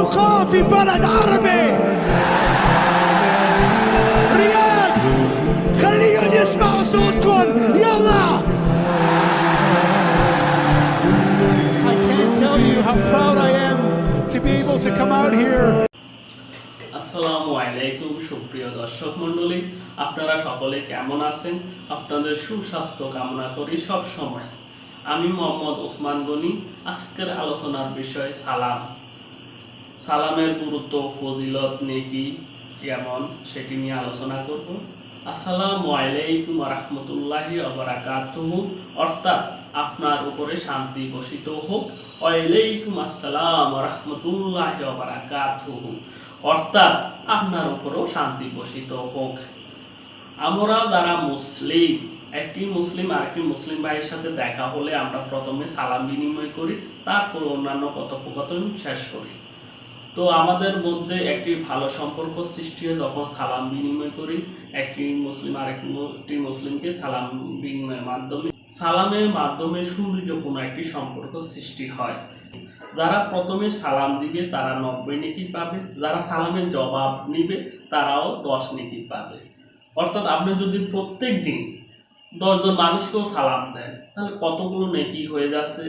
تقام في بلد عربي. رياض خليهم يسمعوا صوتكم يلا. I can't tell you how proud I am to be able to come out here. আসসালামু আলাইকুম সুপ্রিয় দর্শক মণ্ডলী, আপনারা সকলে কেমন আছেন? আপনাদের সুস্বাস্থ্য কামনা করি সব সময়। আমি মোহাম্মদ ওসমান গনি। আজকের আলোচনার বিষয় সালাম। সালামের গুরুত্ব, ফজিলত, নেকি কেমন সেটি নিয়ে আলোচনা করব। আসসালামু আলাইকুম ওয়া রাহমাতুল্লাহি ওয়া বারাকাতুহু, অর্থাৎ আপনার উপরে শান্তি বর্ষিত হোক। ওয়ালাইকুম আসসালাম ওয়া রাহমাতুল্লাহি ওয়া বারাকাতুহু, অর্থাৎ আপনার উপরেও শান্তি বর্ষিত হোক। আমরা যারা মুসলিম, একটি মুসলিম আরেকটি মুসলিম ভাইয়ের সাথে দেখা হলে আমরা প্রথমে সালাম বিনিময় করি, তারপর অন্যান্য কথোপকথন শেষ করি। তো আমাদের মধ্যে একটি ভালো সম্পর্ক সৃষ্টি হয় তখন সালাম বিনিময় করি। একটি মুসলিম আরেকটি মুসলিমকে সালাম বিনিময়ের মাধ্যমে, সালামের মাধ্যমে সৌন্দর্যপূর্ণ একটি সম্পর্ক সৃষ্টি হয়। যারা প্রথমে সালাম দিবে তারা 90 নেকি পাবে, যারা সালামের জবাব নিবে তারাও 10 নেকি পাবে। অর্থাৎ আপনি যদি প্রত্যেক দিন 10 জন মানুষকেও সালাম দেন তাহলে কতগুলো নেকি হয়ে যাচ্ছে,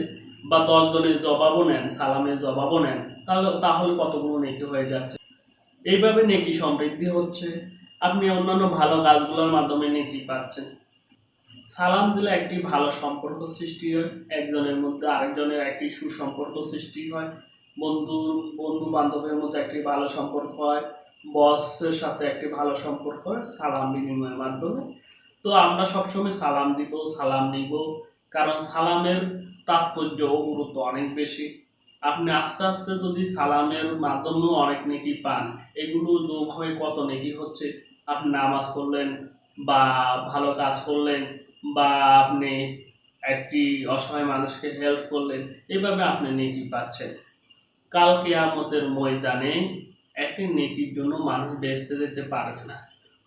বা 10 জনের জবাবও নেন, সালামের জবাবও নেন, তাহলে কতগুলো নেকি হয়ে যাচ্ছে। এইভাবে নেকি সমৃদ্ধি হচ্ছে, আপনি অন্যান্য ভালো কাজগুলোর মাধ্যমে নেকি পাচ্ছেন। সালাম দিলে একটি ভালো সম্পর্ক সৃষ্টি হয়, একজনের মধ্যে আরেকজনের একটি সুসম্পর্ক সৃষ্টি হয়, বন্ধু বান্ধবের মধ্যে একটি ভালো সম্পর্ক হয়, বসের সাথে একটি ভালো সম্পর্ক হয় সালাম বিনিময়ের মাধ্যমে। তো আমরা সবসময় সালাম দিব, সালাম নিব, কারণ সালামের তাৎপর্য ও গুরুত্ব অনেক বেশি। আপনি আস্তে আস্তে যদি সালামের মাধ্যমেও অনেক নেকি পান, এগুলো যোগ হয়ে কত নেকি হচ্ছে। আপনি নামাজ পড়লেন বা ভালো কাজ করলেন বা আপনি একটি অসহায় মানুষকে হেল্প করলেন, এভাবে আপনি নেকি পাচ্ছেন। কাল কিয়ামতের ময়দানে একটি নেকির জন্য মানুষ বেহেশতে যেতে পারবে না।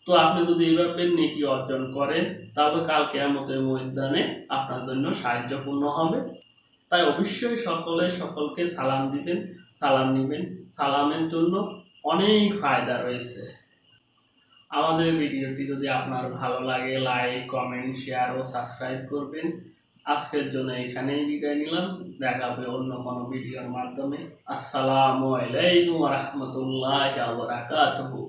তো আপনি যদি এইভাবে নেকি অর্জন করেন তাহলে কাল কিয়ামতের ময়দানে আপনার জন্য সাহায্যপূর্ণ হবে। তাই অবশ্যই সকলকে সালাম দিবেন, সালাম নেবেন। সালামের জন্য অনেক ফায়দা রয়েছে। আমাদের ভিডিওটি যদি আপনার ভালো লাগে লাইক, কমেন্ট, শেয়ার ও সাবস্ক্রাইব করবেন। আজকের জন্য এখানেই বিদায় নিলাম, দেখা হবে অন্য কোনো ভিডিওর মাধ্যমে। আসসালামু আলাইকুম ওয়া রাহমাতুল্লাহি ওয়া বারাকাতুহু।